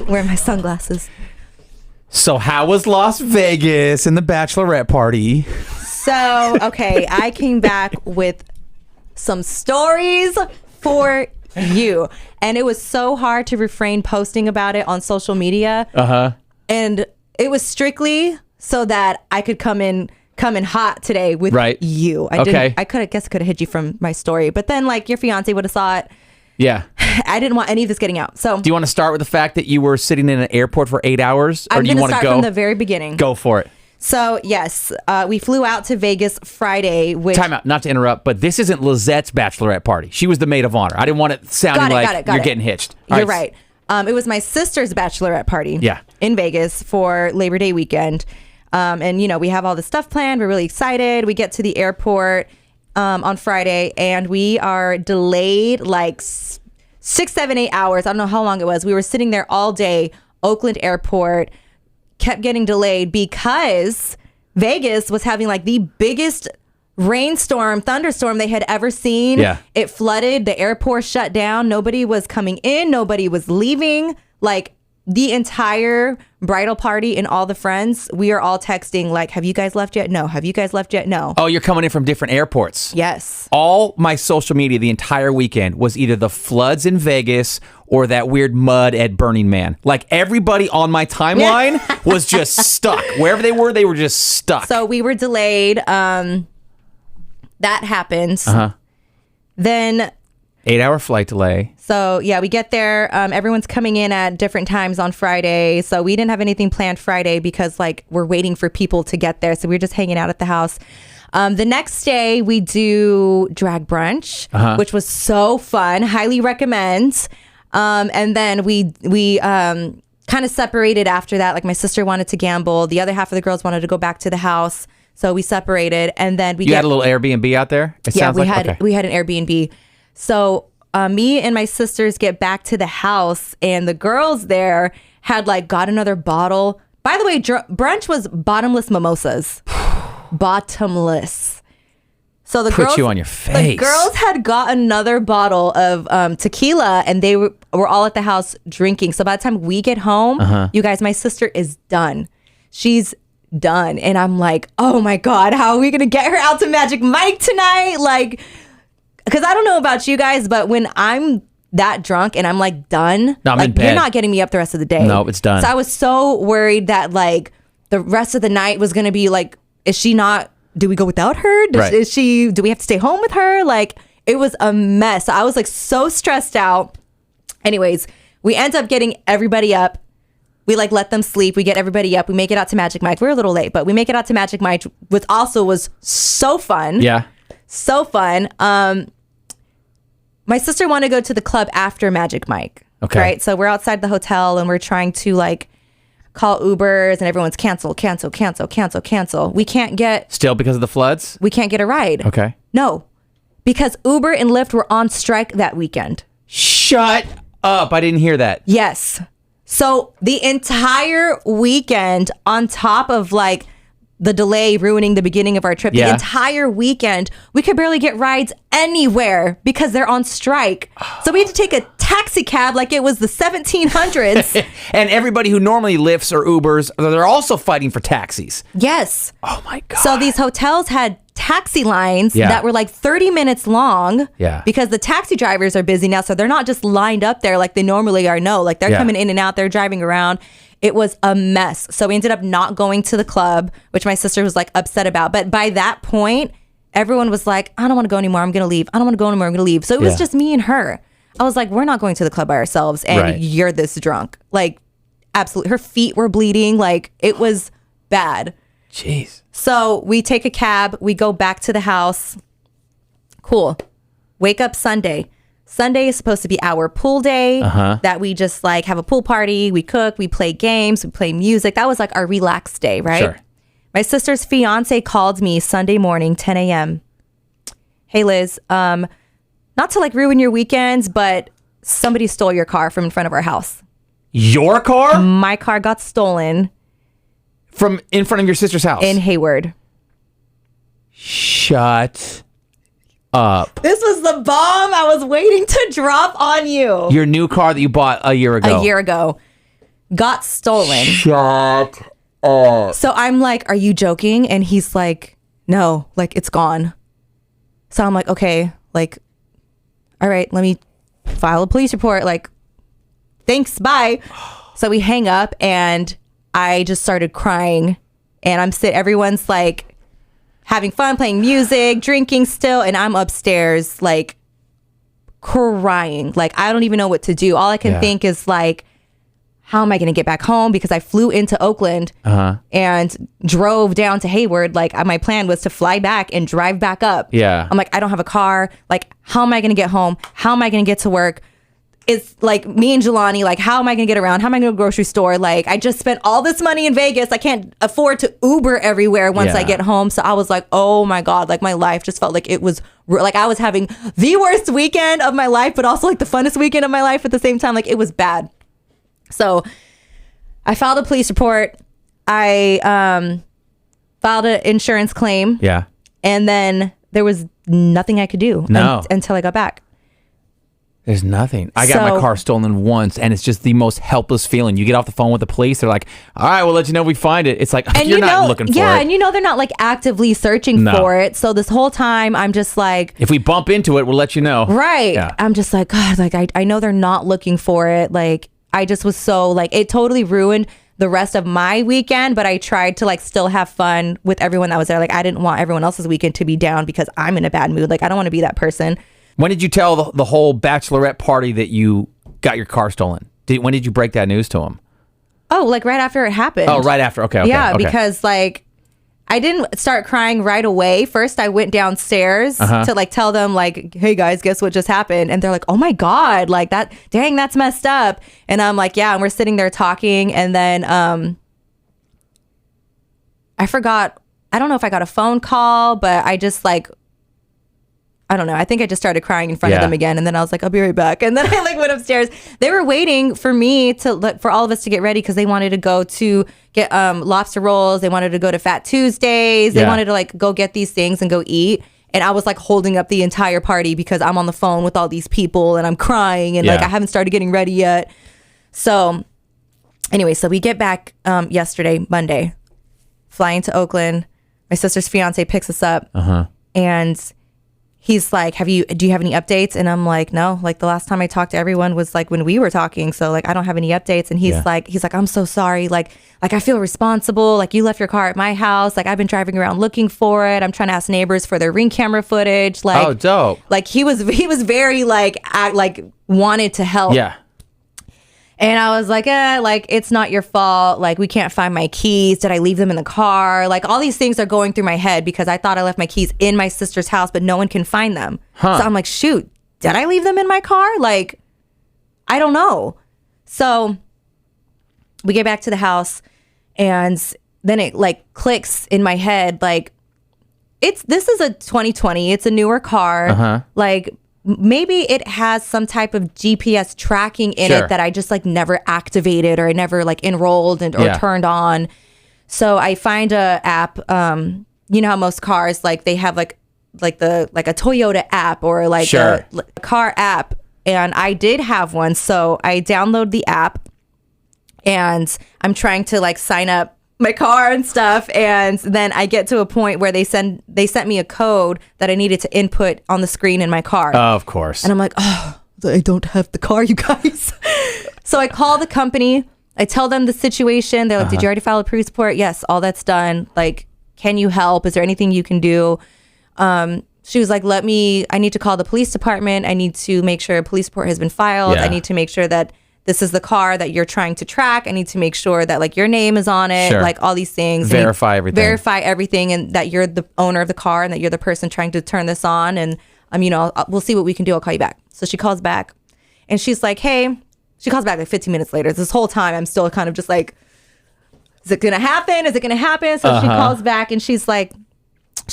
Wearing my sunglasses. So how was Las Vegas and the bachelorette party? So, okay, I came back with some stories for you. And it was so hard to refrain posting about it on social media. And it was strictly so that I could come in hot today with you. I guess I could have hid you from my story. But then like your fiance would have saw it. Yeah. I didn't want any of this getting out. So do you want to start with the fact that you were sitting in an airport for 8 hours? Or I'm do you going to want to start go from the very beginning. Go for it. So, yes, we flew out to Vegas Friday. Time out, not to interrupt, but this isn't Lizette's bachelorette party. She was the maid of honor. I didn't want it sounding like you're getting hitched. You're right. It was my sister's bachelorette party in Vegas for Labor Day weekend. And, you know, we have all the stuff planned. We're really excited. We get to the airport on Friday, and we are delayed like 6, 7, 8 hours. I don't know how long it was. We were sitting there all day, Oakland Airport, kept getting delayed because Vegas was having like the biggest thunderstorm they had ever seen. Yeah. It flooded. The airport shut down. Nobody was coming in. Nobody was leaving. Like the entire bridal party and all the friends, we are all texting like, have you guys left yet? No. Have you guys left yet? No. Oh, you're coming in from different airports. Yes. All my social media the entire weekend was either the floods in Vegas or that weird mud at Burning Man. Like everybody on my timeline was just stuck. Wherever they were just stuck. So we were delayed. That happened. Then 8-hour flight delay. So yeah, we get there. Everyone's coming in at different times on Friday. So we didn't have anything planned Friday because like we're waiting for people to get there. So we were just hanging out at the house. The next day we do drag brunch, which was so fun. Highly recommend. And then we kind of separated after that. Like my sister wanted to gamble. The other half of the girls wanted to go back to the house. So we separated, and then you had a little Airbnb out there? We had an Airbnb. So me and my sisters get back to the house, and the girls there had like got another bottle. By the way, brunch was bottomless mimosas. Bottomless. So the Put girls, you on your face. The girls had got another bottle of tequila, and they were all at the house drinking. So by the time we get home, you guys, my sister is done. She's done. And I'm like, oh my God, how are we going to get her out to Magic Mike tonight? Like, because I don't know about you guys, but when I'm that drunk and I'm like done, no, I'm like, in bed. You're not getting me up the rest of the day. No, it's done. So I was so worried that like the rest of the night was going to be like, is she not, do we go without her? Do we have to stay home with her? Like, it was a mess. I was like so stressed out. Anyways, we end up getting everybody up. We like let them sleep. We get everybody up. We make it out to Magic Mike. We're a little late, but we make it out to Magic Mike, which also was so fun. Yeah. So fun. My sister wanted to go to the club after Magic Mike. Okay. Right? So we're outside the hotel and we're trying to like call Ubers and everyone's cancel. We can't get... Still because of the floods? We can't get a ride. Okay. No. Because Uber and Lyft were on strike that weekend. Shut up. I didn't hear that. Yes. So the entire weekend, on top of like the delay ruining the beginning of our trip, the entire weekend, we could barely get rides anywhere because they're on strike. So we had to take a taxi cab like it was the 1700s. And everybody who normally Lyfts or Ubers, they're also fighting for taxis. Yes. Oh my God. So these hotels had taxi lines that were like 30 minutes long because the taxi drivers are busy now. So they're not just lined up there like they normally are. No, like they're coming in and out. They're driving around. It was a mess. So we ended up not going to the club, which my sister was like upset about. But by that point, everyone was like, I don't want to go anymore. I'm going to leave. I don't want to go anymore. I'm going to leave. So it was just me and her. I was like, we're not going to the club by ourselves. And you're this drunk. Like, absolutely. Her feet were bleeding. Like, it was bad. Jeez. So we take a cab. We go back to the house. Cool. Wake up Sunday. Sunday is supposed to be our pool day that we just like have a pool party. We cook, we play games, we play music. That was like our relaxed day, right? Sure. My sister's fiance called me Sunday morning, 10 a.m. Hey, Liz, not to like ruin your weekends, but somebody stole your car from in front of our house. Your car? My car got stolen. From in front of your sister's house? In Hayward. Shut up. This was the bomb I was waiting to drop on you. Your new car that you bought a year ago. A year ago. got stolen. Shut up. So I'm like, are you joking? And he's like, no, like it's gone. So I'm like, okay, like, all right, let me file a police report. Like, thanks, bye. So we hang up and I just started crying, and everyone's like having fun, playing music, drinking still, and I'm upstairs like crying. Like, I don't even know what to do. All I can think is like, how am I going to get back home? Because I flew into Oakland and drove down to Hayward. Like, my plan was to fly back and drive back up. Yeah. I'm like, I don't have a car. Like, how am I going to get home? How am I going to get to work? It's like me and Jelani, like, how am I going to get around? How am I going to go to the grocery store? Like, I just spent all this money in Vegas. I can't afford to Uber everywhere once I get home. So I was like, oh my God, like my life just felt like it was like I was having the worst weekend of my life, but also like the funnest weekend of my life at the same time. Like, it was bad. So I filed a police report. I filed an insurance claim. Yeah. And then there was nothing I could do until I got back. There's nothing. I got my car stolen once, and it's just the most helpless feeling. You get off the phone with the police, they're like, all right, we'll let you know if we find it. It's like, you're not looking for it. Yeah, and they're not like actively searching for it. So this whole time, I'm just like, if we bump into it, we'll let you know. Right. Yeah. I'm just like, God, like I know they're not looking for it. Like, I just was so like, it totally ruined the rest of my weekend, but I tried to like still have fun with everyone that was there. Like, I didn't want everyone else's weekend to be down because I'm in a bad mood. Like, I don't want to be that person. When did you tell the whole bachelorette party that you got your car stolen? When did you break that news to them? Oh, like right after it happened. Oh, right after. Okay. Yeah, because like I didn't start crying right away. First, I went downstairs to like tell them like, hey guys, guess what just happened? And they're like, oh my God, like that, dang, that's messed up. And I'm like, yeah, and we're sitting there talking. And then I forgot, I don't know if I got a phone call, but I just like, I don't know. I think I just started crying in front of them again. And then I was like, I'll be right back. And then I like went upstairs. They were waiting for me for all of us to get ready because they wanted to go to get lobster rolls. They wanted to go to Fat Tuesdays. They wanted to like go get these things and go eat. And I was like holding up the entire party because I'm on the phone with all these people and I'm crying and like I haven't started getting ready yet. So anyway, so we get back yesterday, Monday, flying to Oakland. My sister's fiance picks us up and he's like, do you have any updates? And I'm like, no, like the last time I talked to everyone was like when we were talking. So like, I don't have any updates. And he's like, I'm so sorry. Like I feel responsible. Like you left your car at my house. Like I've been driving around looking for it. I'm trying to ask neighbors for their Ring camera footage. Like, oh, dope. Like he was very like wanted to help. Yeah. And I was like, like, it's not your fault. Like, we can't find my keys. Did I leave them in the car? Like, all these things are going through my head because I thought I left my keys in my sister's house, but no one can find them. So I'm like, shoot, did I leave them in my car? Like, I don't know. So we get back to the house and then it like clicks in my head. Like, this is a 2020. It's a newer car. Like, maybe it has some type of GPS tracking in it that I just like never activated or I never like enrolled or turned on. So I find a app. You know how most cars like they have like a Toyota app or like a car app, and I did have one. So I download the app and I'm trying to like sign up my car and stuff, and then I get to a point where they sent me a code that I needed to input on the screen in my car. Of course. And I'm like, oh, I don't have the car, you guys. So I call the company. I tell them the situation. They're like, did you already file a police report? Yes, all that's done. Like, can you help? Is there anything you can do? She was like, I need to call the police department. I need to make sure a police report has been filed. I need to make sure that this is the car that you're trying to track. I need to make sure that like your name is on it, like all these things. Verify everything and that you're the owner of the car and that you're the person trying to turn this on. And we'll see what we can do. I'll call you back. So she calls back and she's like, hey, she calls back like 15 minutes later. This whole time I'm still kind of just like, is it going to happen? Is it going to happen? So she calls back and she's like,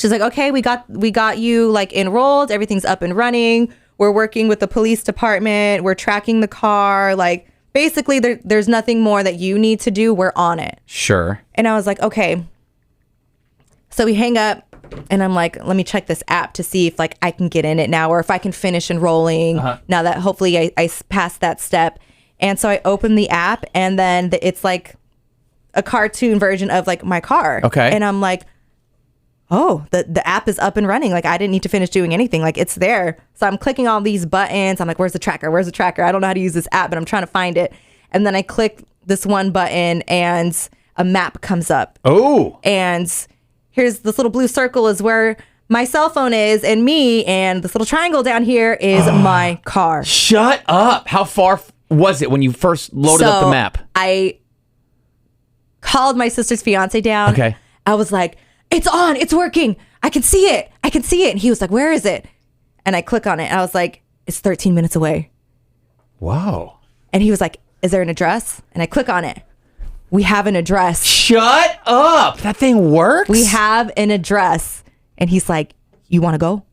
okay, we got you like enrolled. Everything's up and running. We're working with the police department. We're tracking the car. Like, basically, there's nothing more that you need to do. We're on it. Sure. And I was like, okay. So we hang up, and I'm like, let me check this app to see if, like, I can get in it now or if I can finish enrolling now that hopefully I passed that step. And so I opened the app, and then it's like a cartoon version of like my car. Okay. And I'm like, oh, the app is up and running. Like I didn't need to finish doing anything. Like it's there. So I'm clicking all these buttons. I'm like, where's the tracker? Where's the tracker? I don't know how to use this app, but I'm trying to find it. And then I click this one button and a map comes up. Oh. And here's this little blue circle is where my cell phone is, and me, and this little triangle down here is my car. Shut up. How far was it when you first loaded up the map? I called my sister's fiance down. Okay. I was like, it's on, it's working. I can see it. I can see it. And he was like, where is it? And I click on it. And I was like, it's 13 minutes away. Whoa. And he was like, is there an address? And I click on it. We have an address. Shut up. That thing works? We have an address. And he's like, you want to go?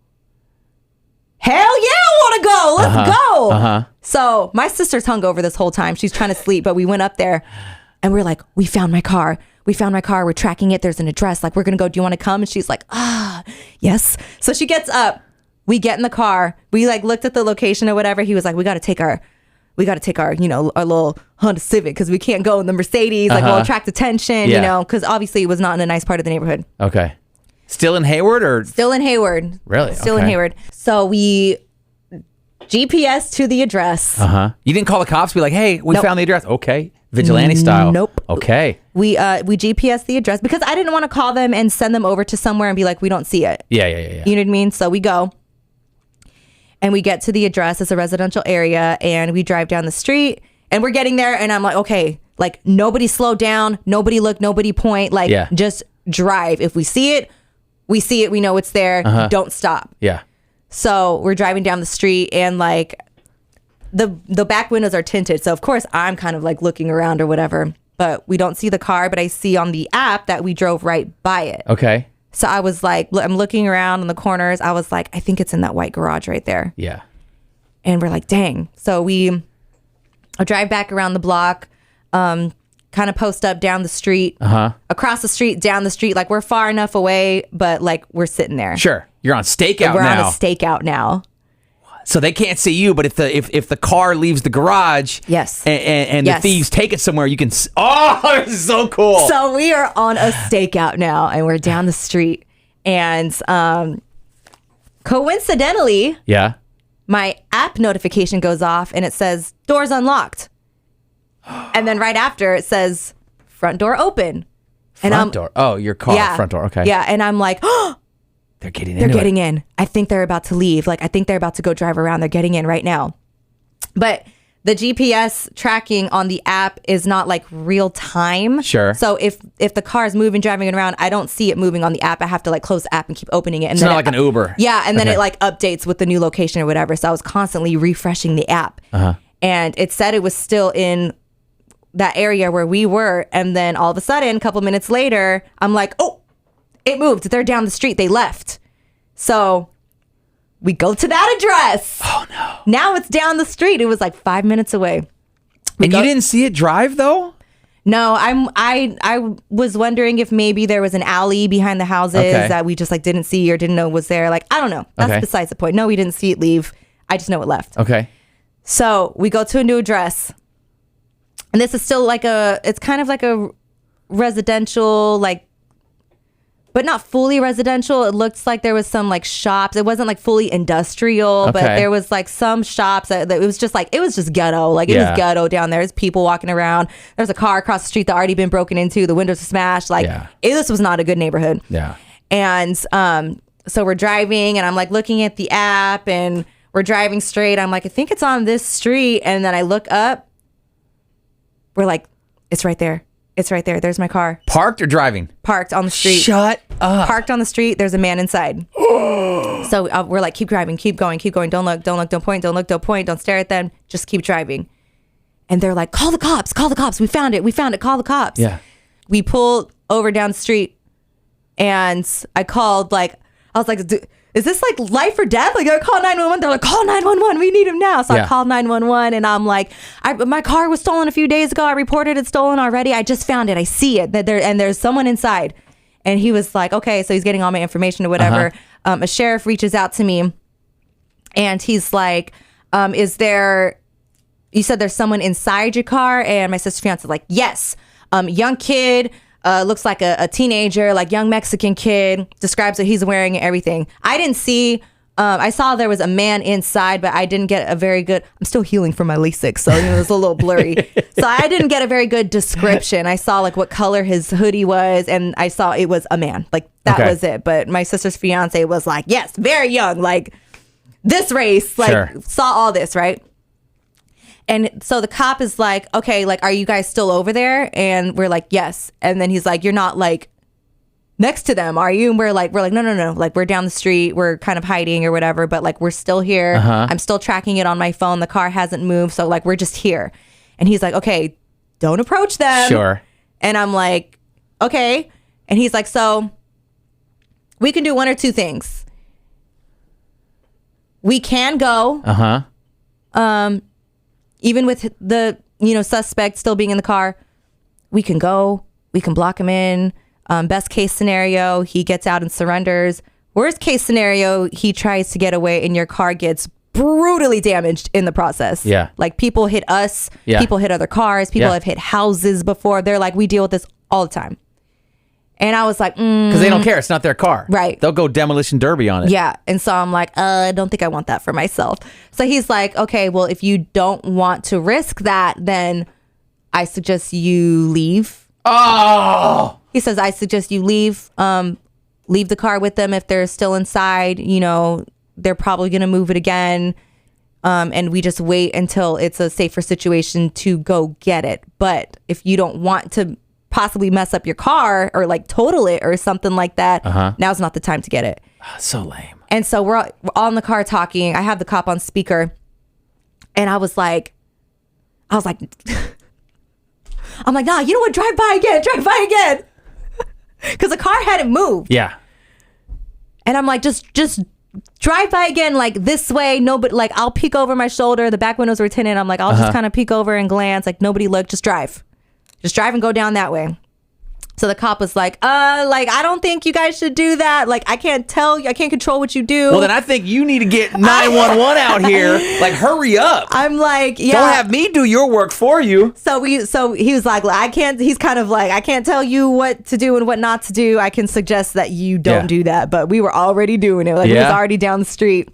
Hell yeah, I want to go. Let's go. So my sister's hungover this whole time. She's trying to sleep, but we went up there and we're like, we found my car. We found my car. We're tracking it. There's an address. Like, we're going to go. Do you want to come? And she's like, yes. So she gets up. We get in the car. We like looked at the location or whatever. He was like, we got to take our, you know, our little Honda Civic because we can't go in the Mercedes. Like, we'll attract attention, you know, because obviously it was not in a nice part of the neighborhood. Okay. Still in Hayward or? Still in Hayward. Really? Still in Hayward. So we GPS to the address. You didn't call the cops? Be like, hey, we found the address. Okay. Vigilante style. Nope. Okay. We GPS the address because I didn't want to call them and send them over to somewhere and be like, we don't see it. Yeah. You know what I mean? So we go and we get to the address. It's a residential area and we drive down the street and we're getting there and I'm like, okay, like nobody slow down, nobody look, nobody point, like just drive. If we see it, we see it, we know it's there. Don't stop. Yeah. So we're driving down the street and like the back windows are tinted. So of course I'm kind of like looking around or whatever, but we don't see the car, but I see on the app that we drove right by it. Okay. So I was like, I'm looking around in the corners. I was like, I think it's in that white garage right there. Yeah. And we're like, dang. So we drive back around the block, kind of post up down the street, across the street, down the street. Like we're far enough away, but like we're sitting there. Sure. You're on stakeout we're now. On a stakeout now. So they can't see you, but if the car leaves the garage, and the thieves take it somewhere, you can. Oh, this is so cool. So we are on a stakeout now, and we're down the street, and coincidentally, my app notification goes off, and it says doors unlocked, and then right after it says front door open. Front door. Oh, your car front door. Okay. Yeah, and I'm like, oh. They're getting in. I think they're about to leave. Like, I think they're about to go drive around. They're getting in right now. But the GPS tracking on the app is not like real time. Sure. So if the car is moving, driving around, I don't see it moving on the app. I have to like close the app and keep opening it. And it's then not like an Uber. Yeah. And then it like updates with the new location or whatever. So I was constantly refreshing the app. And it said it was still in that area where we were. And then all of a sudden, a couple minutes later, I'm like, oh, it moved. They're down the street. They left. So we go to that address. Oh, no. Now it's down the street. It was like 5 minutes away. And you didn't see it drive, though? No, I was wondering if maybe there was an alley behind the houses that we just like didn't see or didn't know was there. Like, I don't know. That's besides the point. No, we didn't see it leave. I just know it left. Okay. So we go to a new address. And this is still like it's kind of like a residential, like, but not fully residential. It looks like there was some like shops. It wasn't like fully industrial, but there was like some shops that it was just ghetto. Like it was ghetto down there. There's people walking around. There's a car across the street that already been broken into. The windows are smashed. Like this was not a good neighborhood. Yeah. And so we're driving and I'm like looking at the app and we're driving straight. I'm like, I think it's on this street. And then I look up. We're like, it's right there. It's right there. There's my car. Parked or driving? Parked on the street. Shut up. Parked on the street. There's a man inside. So we're like, keep driving, keep going, keep going. Don't look, don't look, don't point, don't look, don't point. Don't stare at them. Just keep driving. And they're like, call the cops, call the cops. We found it. We found it. Call the cops. Yeah. We pulled over down the street and I called I was like, is this like life or death? Like, I call 911. They're like, call 911. We need him now. So I called 911 and I'm like, my car was stolen a few days ago. I reported it stolen already. I just found it. I see it. There's someone inside. And he was like, okay, so he's getting all my information or whatever. A sheriff reaches out to me and he's like, is there, you said there's someone inside your car, and my sister's fiance like, yes, young kid, looks like a teenager, like young Mexican kid, describes what he's wearing and everything. I didn't see, I saw there was a man inside, but I didn't get a very good, I'm still healing from my LASIK, so it was a little blurry. So I didn't get a very good description. I saw like what color his hoodie was, and I saw it was a man. Like that was it. But my sister's fiance was like, yes, very young, like this race, like saw all this, right? And so the cop is like, okay, like, are you guys still over there? And we're like, yes. And then he's like, you're not like next to them, are you? And we're like, no. Like, we're down the street. We're kind of hiding or whatever, but like, we're still here. I'm still tracking it on my phone. The car hasn't moved. So like, we're just here. And he's like, okay, don't approach them. Sure. And I'm like, okay. And he's like, so we can do one or two things. We can go. Even with the, suspect still being in the car, we can go. We can block him in. Best case scenario, he gets out and surrenders. Worst case scenario, he tries to get away and your car gets brutally damaged in the process. Yeah. Like people hit us. Yeah. People hit other cars. People have hit houses before. They're like, we deal with this all the time. And I was like, because they don't care. It's not their car. Right. They'll go demolition derby on it. Yeah. And so I'm like, I don't think I want that for myself. So he's like, okay, well, if you don't want to risk that, then I suggest you leave. Oh. He says, I suggest you leave. Leave the car with them if they're still inside. They're probably going to move it again. And we just wait until it's a safer situation to go get it. But if you don't want to possibly mess up your car or like total it or something like that, now's not the time to get it. So lame. And so we're all in the car talking. I have the cop on speaker, and I was like, I'm like, nah, you know what? Drive by again. Because the car hadn't moved. Yeah. And I'm like, just drive by again, like this way. Nobody, like, I'll peek over my shoulder. The back windows were tinted. I'm like, I'll just kind of peek over and glance. Like, nobody look, just drive. Just drive and go down that way. So the cop was like, I don't think you guys should do that. Like, I can't tell you. I can't control what you do. Well, then I think you need to get 911 out here. Like, hurry up. I'm like, yeah. Don't have me do your work for you. So he was like, I can't, he's kind of like, I can't tell you what to do and what not to do. I can suggest that you don't do that. But we were already doing it. Like, it was already down the street.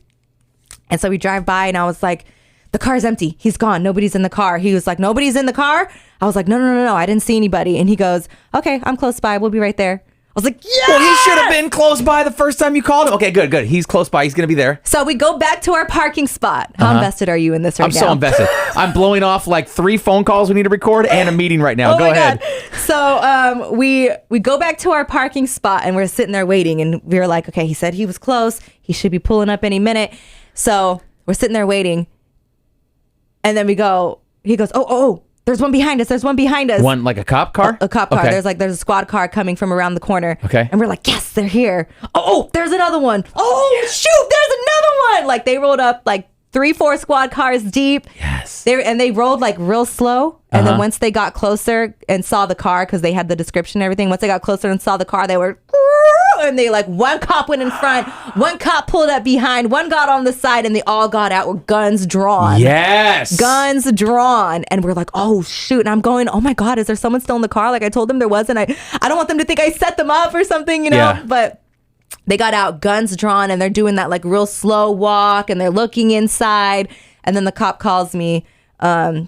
And so we drive by and I was like, the car's empty. He's gone. Nobody's in the car. He was like, nobody's in the car? I was like, no. I didn't see anybody. And he goes, okay, I'm close by. We'll be right there. I was like, yeah. Well, he should have been close by the first time you called him. Okay, good. He's close by. He's going to be there. So we go back to our parking spot. How invested are you in this right now? I'm so invested. I'm blowing off like 3 phone calls we need to record and a meeting right now. Go ahead. God. So we go back to our parking spot and we're sitting there waiting. And we were like, okay, he said he was close. He should be pulling up any minute. So we're sitting there waiting. And then he goes, oh, there's one behind us. One, like a cop car? A cop car. Okay. There's a squad car coming from around the corner. Okay. And we're like, yes, they're here. Oh, there's another one. Oh, shoot, there's another one. Like, they rolled up like 3-4 squad cars deep. Yes. They rolled like real slow. And then once they got closer and saw the car, because they had the description and everything, once they got closer and saw the car, they were, and they like, one cop went in front, one cop pulled up behind, one got on the side, and they all got out with guns drawn. Yes. Guns drawn. And we're like, oh shoot. And I'm going, oh my God, is there someone still in the car? Like I told them there was, and I don't want them to think I set them up or something, but they got out, guns drawn, and they're doing that like real slow walk, and they're looking inside. And then the cop calls me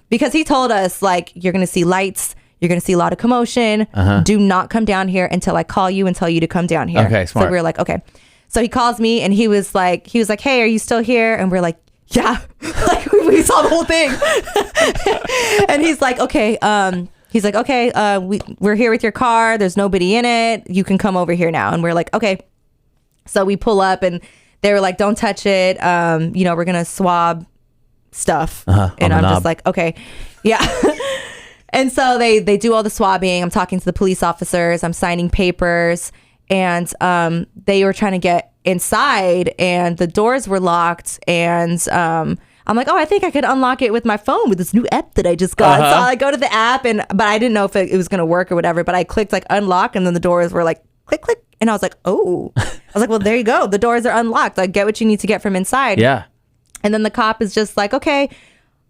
because he told us, like, you're going to see lights. You're going to see a lot of commotion. Do not come down here until I call you and tell you to come down here. Okay, smart. So we were like, okay. So he calls me and he was like, hey, are you still here? And we're like, yeah. Like we saw the whole thing. And he's like, okay. We're here with your car. There's nobody in it. You can come over here now. And we're like, okay. So we pull up and they were like, don't touch it. We're going to swab stuff. And I'm just like, okay. Yeah. And so they do all the swabbing. I'm talking to the police officers. I'm signing papers. And they were trying to get inside and the doors were locked. And I'm like, oh, I think I could unlock it with my phone with this new app that I just got. So I go to the app, but I didn't know if it was going to work or whatever. But I clicked like unlock and then the doors were like click, click. And I was like, oh. I was like, well, there you go. The doors are unlocked. Like, get what you need to get from inside. Yeah. And then the cop is just like, okay,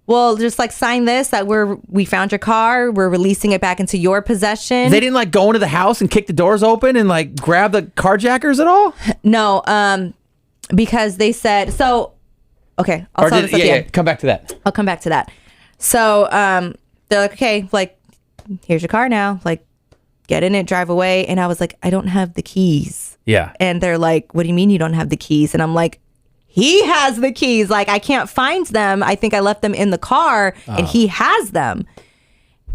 well, just like sign this that we found your car. We're releasing it back into your possession. They didn't like go into the house and kick the doors open and like grab the carjackers at all? No, because they said, so, okay. I'll tell this at the end. Come back to that. I'll come back to that. So they're like, okay, like, here's your car now. Like, get in it, drive away. And I was like, I don't have the keys. Yeah. And they're like, what do you mean you don't have the keys? And I'm like, he has the keys. Like, I can't find them. I think I left them in the car and he has them.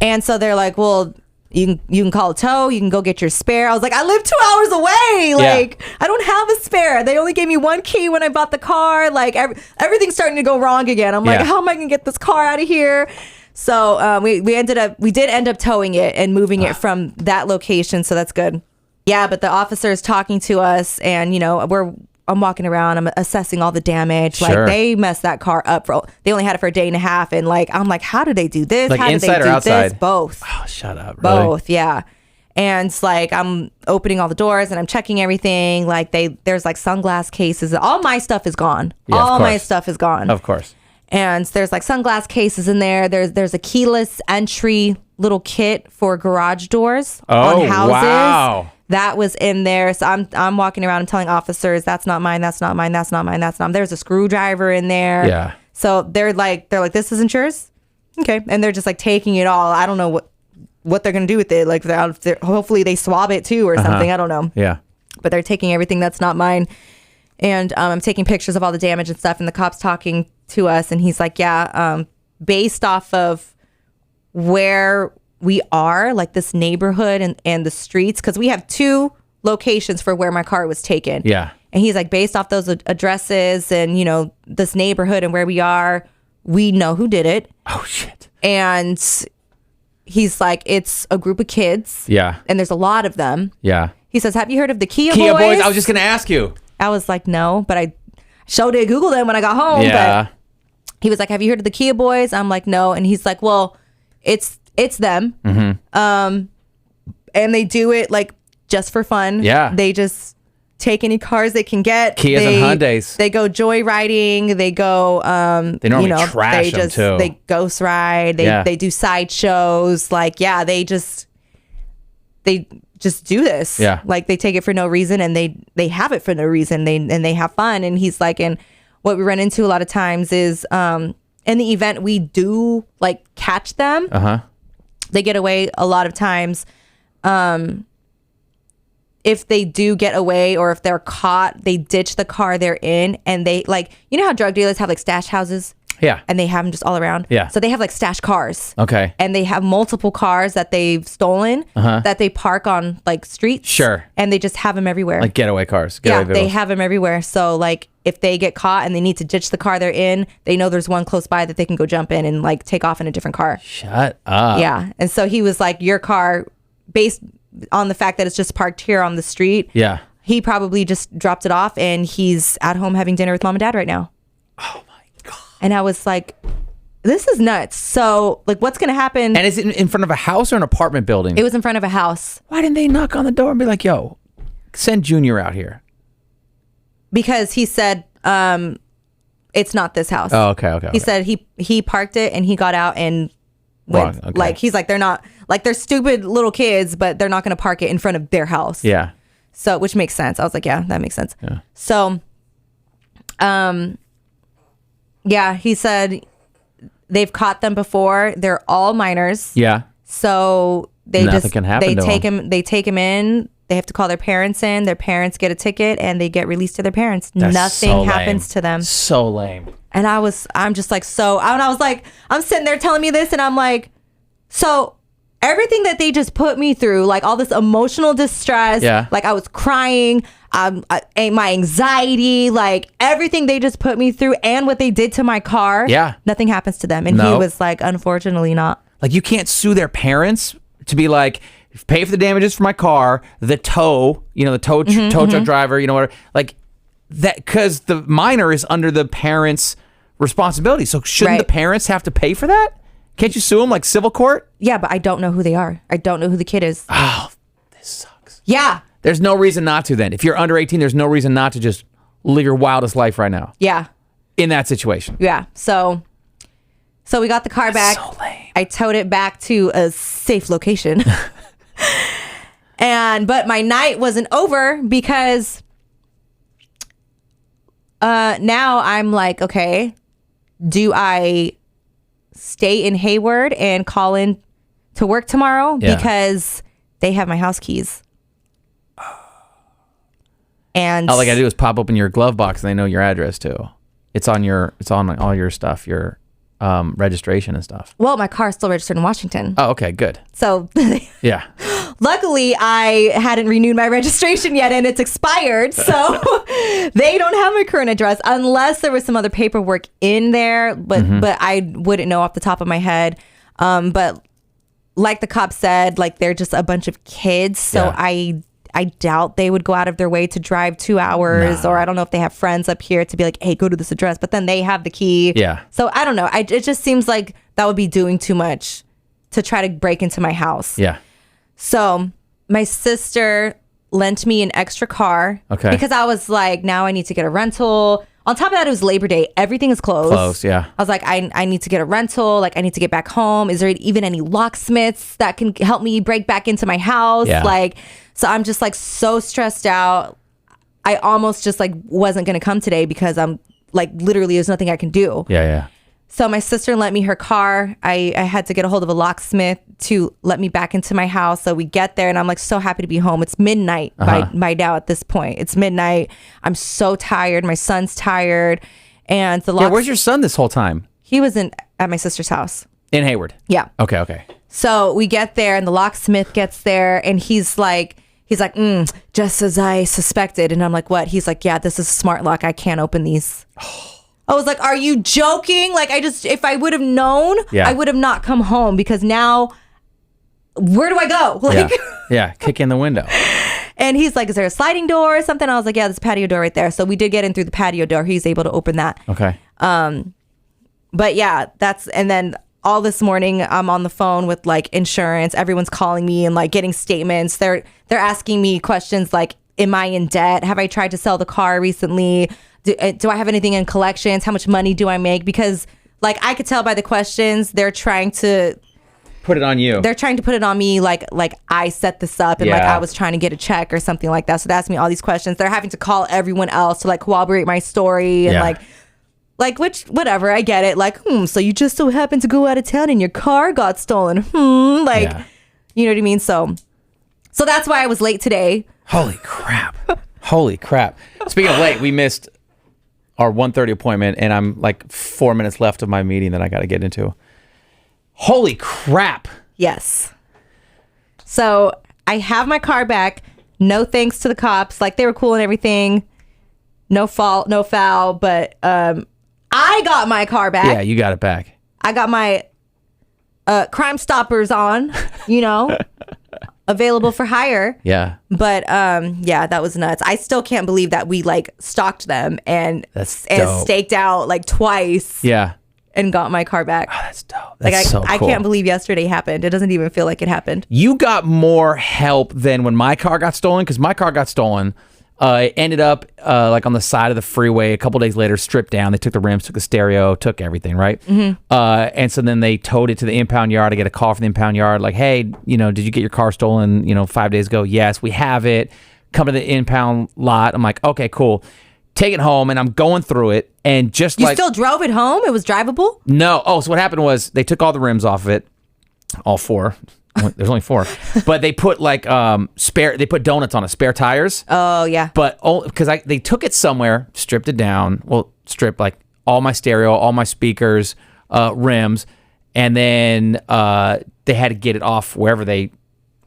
And so they're like, well, you can call a tow. You can go get your spare. I was like, I live 2 hours away. Like, I don't have a spare. They only gave me one key when I bought the car. Like, everything's starting to go wrong again. I'm like, how am I going to get this car out of here? So we did end up towing it and moving it from that location. So that's good. Yeah, but the officer is talking to us and, you know, I'm walking around, I'm assessing all the damage. Sure. Like, they messed that car up. They only had it for a day and a half. And like, I'm like, how did they do this? Like how inside did they or do outside? this? Both. Oh, shut up. Really? Both, yeah. And like, I'm opening all the doors and I'm checking everything. Like, there's like sunglass cases. All my stuff is gone. Yeah, all my stuff is gone. Of course. And there's like sunglass cases in there. There's a keyless entry little kit for garage doors on houses. Wow. That was in there. So I'm walking around and telling officers, that's not mine, that's not mine, that's not mine, that's not mine. There's a screwdriver in there. Yeah. So they're like, this isn't yours? Okay. And they're just like taking it all. I don't know what they're going to do with it. Like, hopefully they swab it too or something. I don't know. Yeah. But they're taking everything that's not mine. And I'm taking pictures of all the damage and stuff. And the cop's talking to us. And he's like, yeah, based off of where we are, like this neighborhood and the streets, because we have 2 locations for where my car was taken. Yeah. And he's like, based off those addresses and, you know, this neighborhood and where we are, we know who did it. Oh, shit. And he's like, it's a group of kids. Yeah. And there's a lot of them. Yeah. He says, have you heard of the Kia Boys? Boys? I was just going to ask you. I was like, no, but I showed it, Googled them when I got home. Yeah. But he was like, have you heard of the Kia Boys? I'm like, no. And he's like, well, it's them. Mm-hmm. And they do it like just for fun. Yeah. They just take any cars they can get. Kias and Hyundais. They go joyriding. They go, they normally trash them too. They ghost ride. They do sideshows. Like, yeah, they just do this. Yeah. Like, they take it for no reason and they have it for no reason. They have fun. And he's like, and what we run into a lot of times is, in the event we do like catch them, they get away a lot of times. If they do get away or if they're caught, they ditch the car they're in and they like, you know how drug dealers have like stash houses? Yeah. And they have them just all around. Yeah. So they have like stash cars. Okay. And they have multiple cars that they've stolen that they park on like streets. Sure. And they just have them everywhere. Like getaway cars. Yeah, they have them everywhere. So like if they get caught and they need to ditch the car they're in, they know there's one close by that they can go jump in and like take off in a different car. Shut up. Yeah. And so he was like, your car, based on the fact that it's just parked here on the street. Yeah. He probably just dropped it off and he's at home having dinner with mom and dad right now. Oh my God. And I was like, this is nuts. So like, what's going to happen? And is it in front of a house or an apartment building? It was in front of a house. Why didn't they knock on the door and be like, yo, send Junior out here? Because he said, it's not this house. Oh, okay. He said he parked it and he got out and went. Okay. Like, he's like, they're not, like, they're stupid little kids, but they're not going to park it in front of their house. Yeah. So, which makes sense. I was like, yeah, that makes sense. Yeah. So, yeah, he said they've caught them before. They're all minors. Yeah. So nothing can happen. They take him in. They have to call their parents in. Their parents get a ticket and they get released to their parents. That's nothing happens to them. So lame. And I'm just like, and I was like, I'm sitting there telling me this and I'm like, so everything that they just put me through, like all this emotional distress, like I was crying, my anxiety, like everything they just put me through and what they did to my car, nothing happens to them. And he was like, unfortunately not. Like, you can't sue their parents to be like, pay for the damages for my car, the tow, the tow truck driver, whatever, like that, because the minor is under the parents' responsibility. So shouldn't the parents have to pay for that? Can't you sue them like civil court? Yeah, but I don't know who they are. I don't know who the kid is. Oh, this sucks. Yeah. There's no reason not to then. If you're under 18, there's no reason not to just live your wildest life right now. Yeah. In that situation. Yeah. So So we got the car back. So lame. I towed it back to a safe location. But my night wasn't over because now I'm like, okay, do I stay in Hayward and call in to work tomorrow? Yeah. Because they have my house keys. And all I gotta do is pop open your glove box and they know your address too. It's on all your stuff, your registration and stuff. Well, my car's still registered in Washington. Oh, okay, good. So yeah. Luckily, I hadn't renewed my registration yet and it's expired. So they don't have my current address unless there was some other paperwork in there. But I wouldn't know off the top of my head. But like the cop said, like they're just a bunch of kids. So yeah. I doubt they would go out of their way to drive 2 hours, or I don't know if they have friends up here to be like, hey, go to this address, but then they have the key. Yeah. So I don't know. It just seems like that would be doing too much to try to break into my house. Yeah. So my sister lent me an extra car. Okay. Because I was like, now I need to get a rental. On top of that, it was Labor Day. Everything is closed. Closed, yeah. I was like, I need to get a rental. Like, I need to get back home. Is there even any locksmiths that can help me break back into my house? Yeah. Like, so I'm just like so stressed out. I almost just like wasn't going to come today because I'm like, literally there's nothing I can do. Yeah, yeah. So my sister lent me her car. I had to get a hold of a locksmith to let me back into my house. So we get there and I'm like so happy to be home. It's midnight by now at this point. It's midnight. I'm so tired. My son's tired. And the where's your son this whole time? He was at my sister's house. In Hayward? Yeah. Okay. So we get there and the locksmith gets there and he's like, just as I suspected. And I'm like, what? He's like, yeah, this is a smart lock. I can't open these. I was like, are you joking? Like, if I would have known, I would have not come home because now, where do I go? Like, yeah, kick in the window. And he's like, is there a sliding door or something? I was like, yeah, there's a patio door right there. So we did get in through the patio door. He's able to open that. Okay. But yeah, and then all this morning I'm on the phone with like insurance. Everyone's calling me and like getting statements. They're asking me questions like, am I in debt? Have I tried to sell the car recently? Do I have anything in collections? How much money do I make? Because like I could tell by the questions, they're trying to put it on you. They're trying to put it on me like I set this up and like I was trying to get a check or something like that. So they asked me all these questions. They're having to call everyone else to like corroborate my story and which whatever, I get it. Like, so you just so happened to go out of town and your car got stolen. You know what I mean? So that's why I was late today. Holy crap. Speaking of late, we missed our 1:30 appointment and I'm like 4 minutes left of my meeting that I got to get into. Holy crap. Yes. So I have my car back. No thanks to the cops. Like they were cool and everything. No fault, no foul. But I got my car back. Yeah, you got it back. I got my Crime Stoppers on, available for hire. Yeah. But that was nuts. I still can't believe that we like stalked them and staked out like twice. Yeah. And got my car back. Oh, that's dope. That's I can't believe yesterday happened. It doesn't even feel like it happened. You got more help than when my car got stolen, because my car got stolen. It ended up like on the side of the freeway. A couple days later, stripped down. They took the rims, took the stereo, took everything, right? Mm-hmm. And so then they towed it to the impound yard. I get a call from the impound yard like, hey, did you get your car stolen 5 days ago? Yes, we have it. Come to the impound lot. I'm like, okay, cool. Take it home, and I'm going through it, and just you still drove it home? It was drivable? No. Oh, so what happened was they took all the rims off of it, all four. There's only four, but they put like they put donuts on it, spare tires. Oh yeah. But because they took it somewhere, stripped it down. Well, stripped like all my stereo, all my speakers, rims, and then they had to get it off wherever they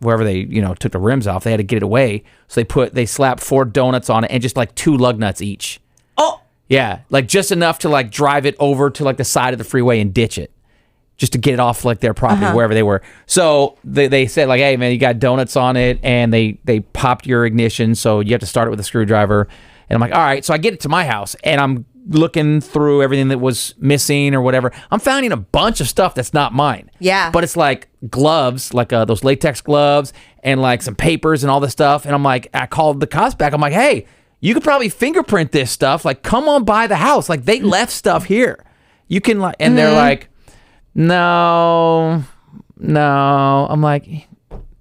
took the rims off. They had to get it away. So they slapped 4 donuts on it and just like 2 lug nuts each. Oh. Yeah. Like just enough to like drive it over to like the side of the freeway and ditch it. Just to get it off like their property, wherever they were. So they said like, hey man, you got donuts on it, and they popped your ignition, so you have to start it with a screwdriver. And I'm like, all right. So I get it to my house and I'm looking through everything that was missing or whatever. I'm finding a bunch of stuff that's not mine. Yeah. But it's like gloves, like those latex gloves, and like some papers and all this stuff. And I'm like, I called the cops back. I'm like, hey, you could probably fingerprint this stuff. Like, come on by the house. Like, they left stuff here. You can, like, and they're like, No. I'm like,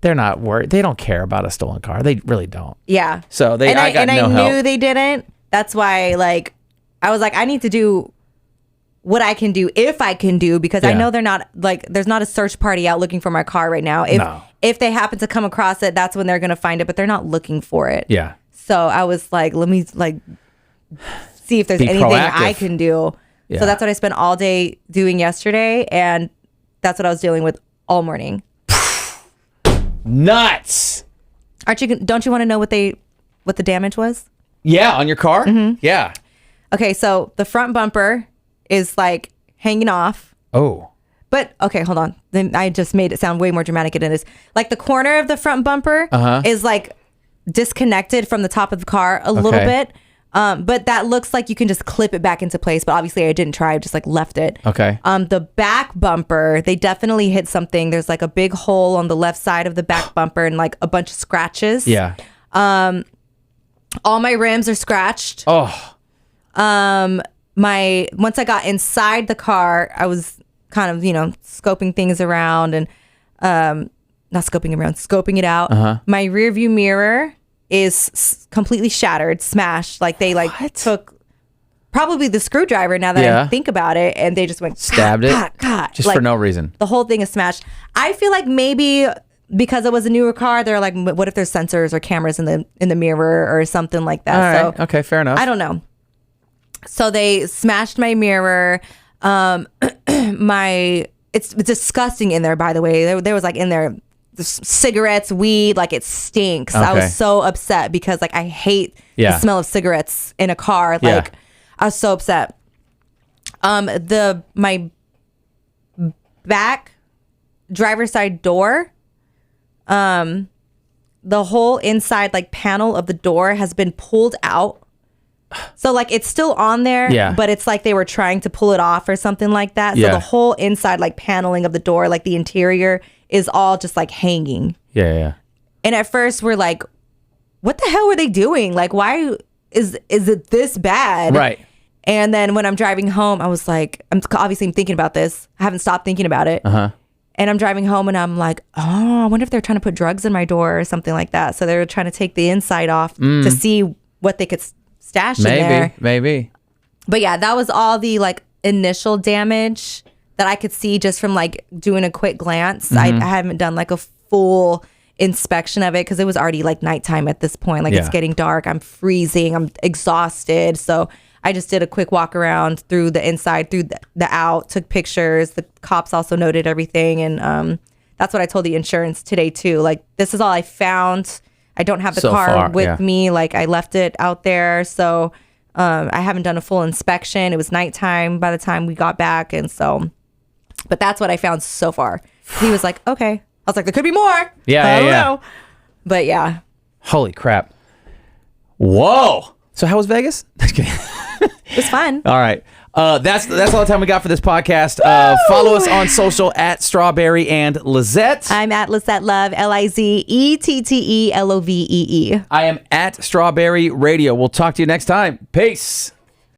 they're not worried. They don't care about a stolen car. They really don't. Yeah. So I knew they didn't. That's why, like, I was like, I need to do what I can do if I can do, because I know they're not, like, there's not a search party out looking for my car right now. If they happen to come across it, that's when they're going to find it, but they're not looking for it. Yeah. So I was like, let me, like, see if there's anything proactive. I can do. Yeah. So that's what I spent all day doing yesterday, and that's what I was dealing with all morning. Nuts. Don't you want to know what the damage was? Yeah, on your car? Mm-hmm. Yeah. Okay, so the front bumper is like hanging off. Oh. But okay, hold on. Then I just made it sound way more dramatic than it is. Like the corner of the front bumper is like disconnected from the top of the car a little bit. But that looks like you can just clip it back into place. But obviously I didn't try. I just like left it. Okay. The back bumper, they definitely hit something. There's like a big hole on the left side of the back bumper and like a bunch of scratches. Yeah. All my rims are scratched. Oh. Once I got inside the car, I was kind of, scoping things around and not scoping around, scoping it out. My rear view mirror is completely shattered, smashed. Like they took probably the screwdriver, now that I think about it, and they just went stabbed it just like, for no reason. The whole thing is smashed. I feel like maybe because it was a newer car, they're like, what if there's sensors or cameras in the mirror or something like that? All right. So okay, fair enough. I don't know. So they smashed my mirror. It's disgusting in there, by the way. There was like in there cigarettes, weed, like it stinks. Okay. I was so upset because like I hate the smell of cigarettes in a car. Like I was so upset. My back driver's side door, the whole inside like panel of the door has been pulled out. So like it's still on there, but it's like they were trying to pull it off or something like that. So the whole inside like paneling of the door, like the interior is all just like hanging. Yeah. And at first we're like, what the hell were they doing? Like, why is it this bad? Right. And then when I'm driving home, I was like, I'm thinking about this. I haven't stopped thinking about it. And I'm driving home and I'm like, oh, I wonder if they're trying to put drugs in my door or something like that. So they're trying to take the inside off to see what they could stash in there. Maybe. But yeah, that was all the like initial damage that I could see just from like doing a quick glance. I haven't done like a full inspection of it because it was already like nighttime at this point. Like it's getting dark. I'm freezing. I'm exhausted. So I just did a quick walk around through the inside, through the out, took pictures. The cops also noted everything. And that's what I told the insurance today too. Like, this is all I found. I don't have the car with me. Like, I left it out there. So I haven't done a full inspection. It was nighttime by the time we got back. And so, but that's what I found so far. He was like, okay. I was like, there could be more. I don't know. But yeah. Holy crap. Whoa. So how was Vegas? It was fun. All right. That's all the time we got for this podcast. Follow us on social at Strawberry and Lizette. I'm at Lizette Love, LIZETTELOVEE. I am at Strawberry Radio. We'll talk to you next time. Peace.